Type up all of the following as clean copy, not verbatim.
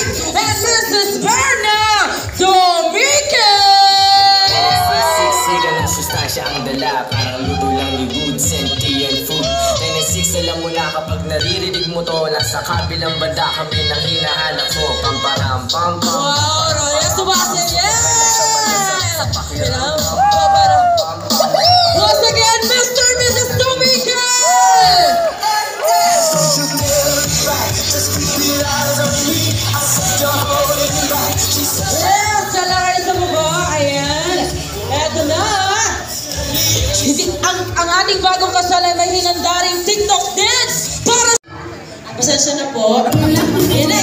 and Mrs. Berna Dominguez! Siksikan ng sustansya ang dala, parang luto lang ni good sentient food. 96 alam mo na kapag naririnig mo to, nasa kabilang banda kami nang hinahanap mo. Pamparam-pam-pam. Wow, Roya Subasa, yes! Once again, Mr. and Mrs. Dominguez! Yes, dala kayo sa buko. Ayan. Eto na. Ang ating bagong kasal ay may hinandaring TikTok dance para... Pasensya na po. Ina!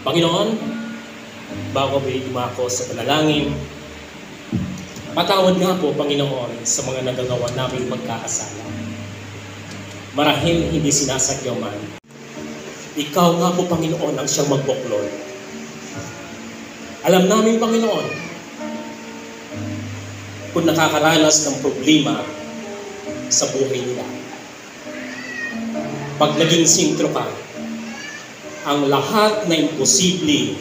Panginoon, bago may dumako sa panalangin, patawad nga po, Panginoon, sa mga nagagawa namin magkakasala. Marahil hindi sinasadyaw man. Ikaw nga po, Panginoon, ang siyang magbuklod. Alam namin, Panginoon, kung nakakaranas ng problema sa buhay nila. Pag naging sintro ka, ang lahat na imposible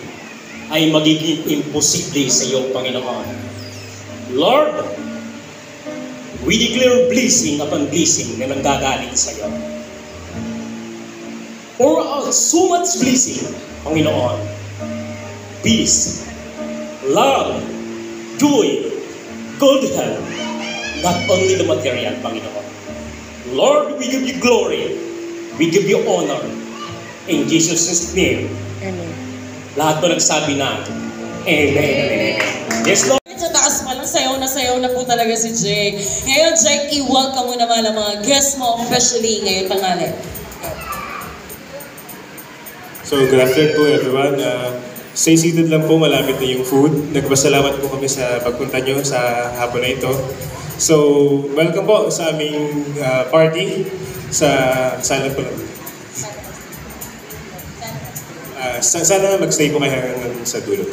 ay magiging imposible sa iyo, Panginoon. Lord, we declare blessing upon blessing na nanggagaling sa iyo. For so much blessing, Panginoon. Peace, love, joy, good health, not only the material, Panginoon. Lord, we give you glory, we give you honor. In Jesus' name. Amen. Lahat ba nagsabi na? Amen. Yes, Lord. Sa taas pa lang, sayaw na po talaga si Jay. Ngayon, Jay, i-welcome mo naman ang mga guests mo, especially ngayon tanghali. So, good afternoon po everyone. Stay seated lang po, malapit na yung food. Nagpasalamat po kami sa pagpunta nyo sa hapon na ito. So, welcome po sa aming party sa Silent Pulong. Sana mag-stay po kayo hanggang sa dulo.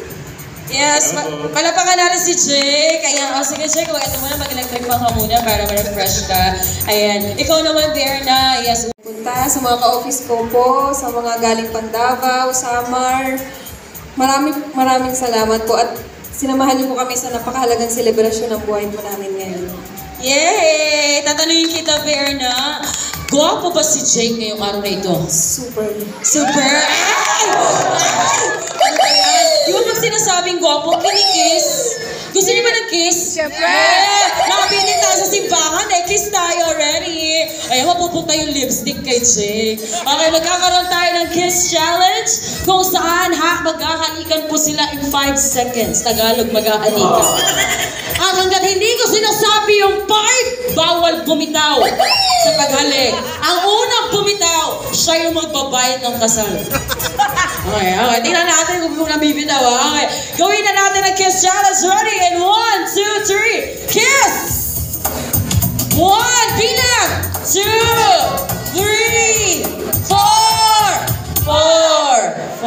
Yes, palapakan natin si Jay. Kaya, sige Jay, kung ito muna, mag-electric pa ka muna para ma-refresh ka. Ayan. Ikaw naman, Berna. Yes. Punta sa mga ka-office ko po, sa mga galing Pandavaw, Samar. Maraming salamat po at sinamahan niyo po kami sa napakahalagang selebrasyon ng buhay po namin ngayon. Yay! Tatanungin kita, Berna. Gwapo ba si Jay ngayong araw na ito? Super. Super! Ano ba yan? Di ba pag sinasabing gwapo, kinikiss? Gusto niyo ba ng-kiss? Siyempre! Nakapitin tayo sa simbahan, kiss tayo already. Ay, mapupunta yung lipstick kay Jay. Okay, magkakaroon tayo ng kiss challenge kung saan magkahalikan po sila in 5 seconds. Tagalog, magkahalikan. At hanggat hindi ko sinasabi yung 5, bawal bumitaw sa paghalik. Ang unang bumitaw, siya yung magbabayad ng kasal. Okay. Tingnan natin kung nabibitaw. Okay. Gawin na natin ang kiss challenge. Ready? In 1, 2, 3. Kiss! 1, bilang! 2, 3, 4, 4,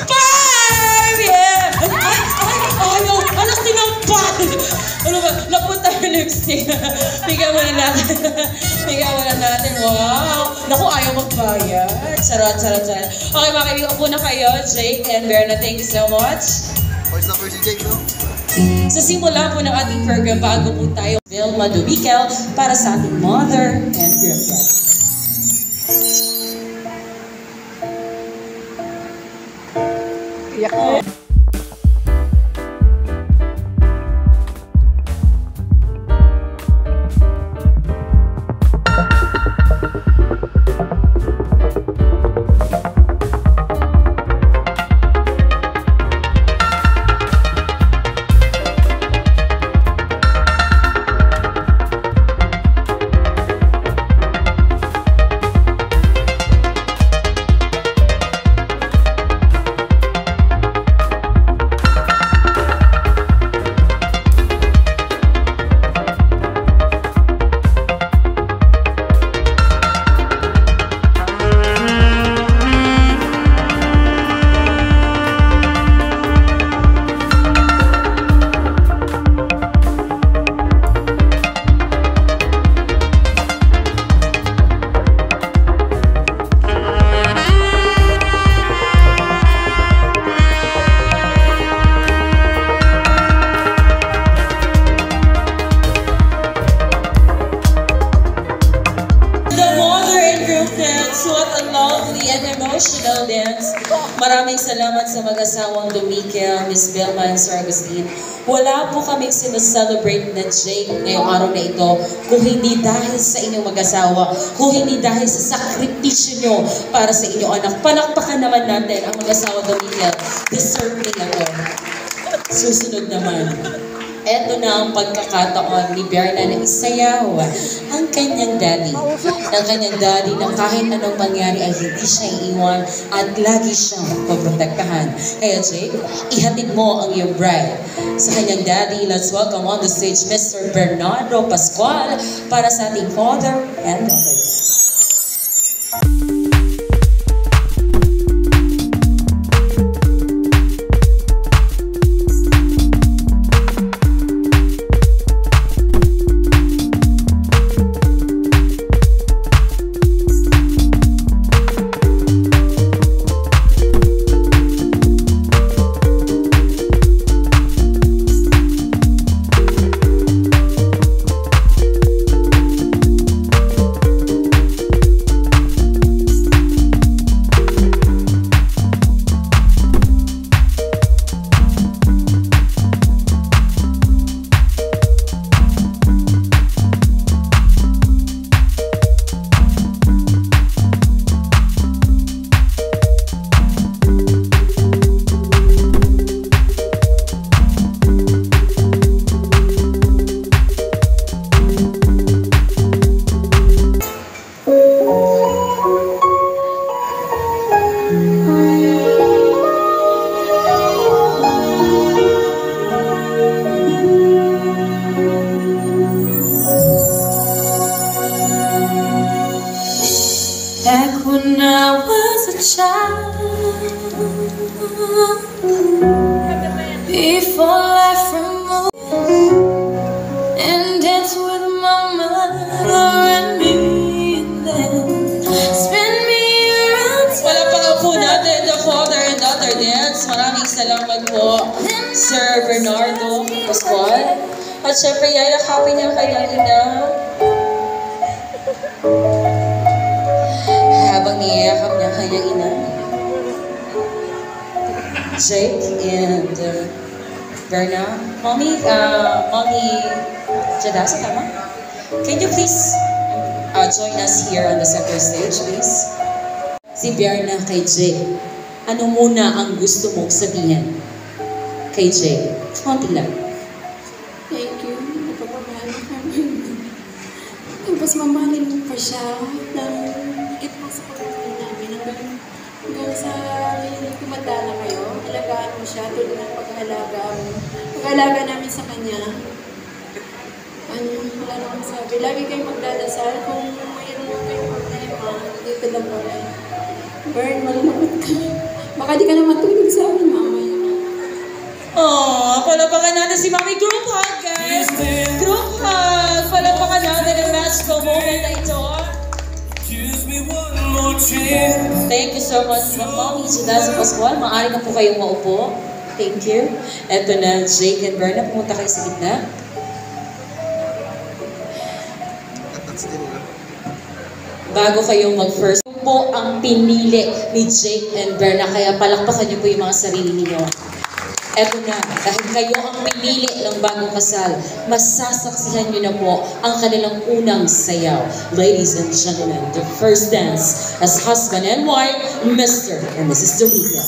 5! Yeah! Ayaw! Alas tinampan! Ano ba? Napunta yung lipstick. Bigyan mo na natin. Wow! Naku, ayaw bayad. Charot. Okay, mga kaibigan po na kayo, Jake and Berna. Thank you so much. First na first si Jake, no? Sa simula po ng ating program, bago po tayo, Vilma Dumikel para sa ating mother and girlfriend. Emotional dance. Maraming salamat sa mag-asawang Dumikel, Miss Vilma and Sir Agustin. Wala po kaming sinaselebrate na Jake ngayong araw na ito kung hindi dahil sa inyong mag-asawa, kung hindi dahil sa sakripisyo nyo para sa inyong anak. Palakpakan naman natin ang mag-asawa Dumikel. Deserving ako. Susunod naman. Eto na ang pagkakataon ni Berna na isayaw ang kanyang daddy. Ng kanyang daddy na kahit anong mangyari ay hindi siya iiwan at lagi siyang poprotektahan. Kaya Jake, ihatid mo ang iyong bride sa kanyang daddy. Let's welcome on the stage Mr. Bernardo Pascual para sa ating father and daughter. Back when I was a child, before life removed, and dance with my mother and me, and then spin me around. Wala pa nga po natin the father and daughter dance. Maraming salamat po, Sir Bernardo Pascual. At syempre, yayakapin niya kanyang ina. Habang niyayakap niya kanyang ina. Jake and Berna. Mommy Jadasa, tama? Can you please join us here on the center stage, please? Si Berna kay Jake. Ano muna ang gusto mong sabihin kay Jake? Konti lang. Thank you. Napapamahal ko kami. Tapos mamahalin mo pa siya ng higit mo sa pagkakas namin. Hanggang sa kumanda na kayo, alagaan mo siya tulad ng pag-alaga mo. Pag-alaga namin sa kanya. Wala na akong sabi. Lagi kayong magdadasal. Kung mayroon kayong problema, dito lang kami. Bern, malulungkot ka. Baka di ka na matulog sa amin, mamaya. Palapakan natin si Mami. Group hug, guys! Group hug! Palapakan natin ang magical moment na ito. Thank you so much, Ma'am Ichida sa Pascual. Maaari na po kayong maupo. Thank you. Eto na, Jake and Berna. Pumunta kayo sa gitna. Bago kayong mag-first, po ang pinili ni Jake and Berna. Kaya palakpakan niyo po yung mga sarili niyo. Eto na, dahil kayo ang pinili ng bagong kasal, masasaksihan niyo na po ang kanilang unang sayaw. Ladies and gentlemen, the first dance as husband and wife, Mr. and Mrs. Domingo.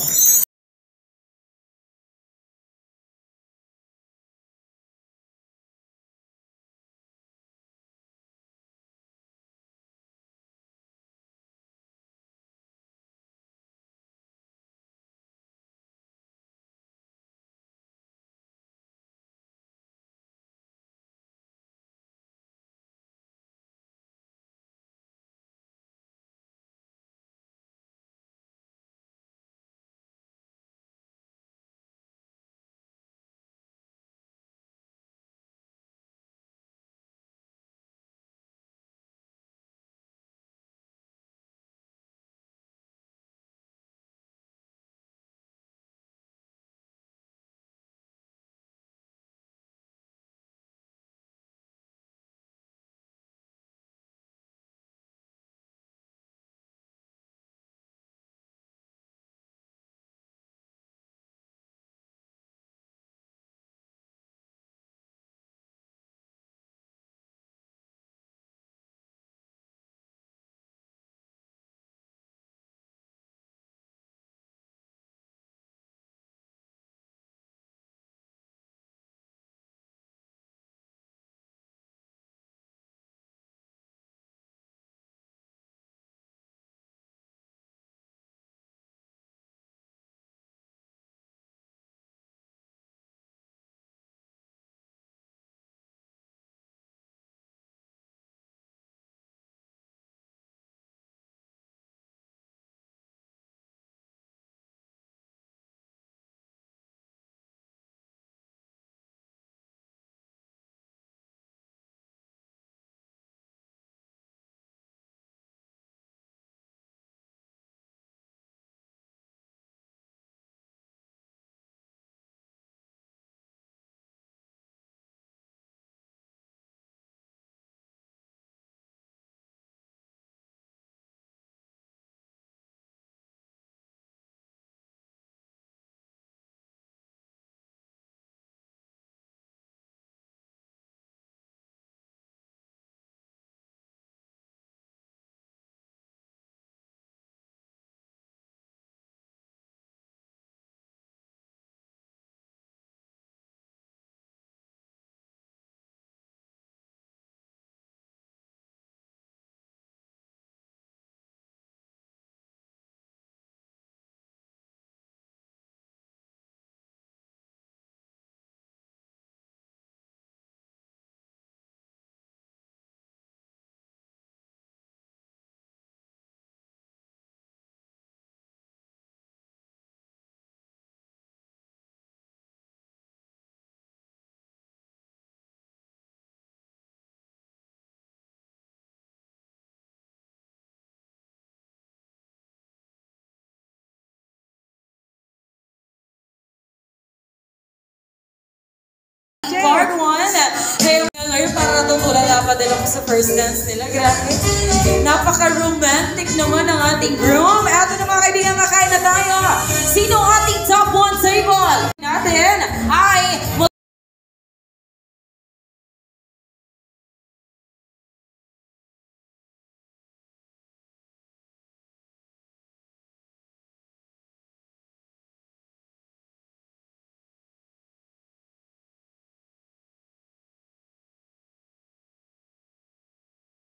Part 1. Kaya ngayon para natutunan dapat din ako sa first dance nila. Grabe. Napaka-romantic naman ang ating groom. Eto naman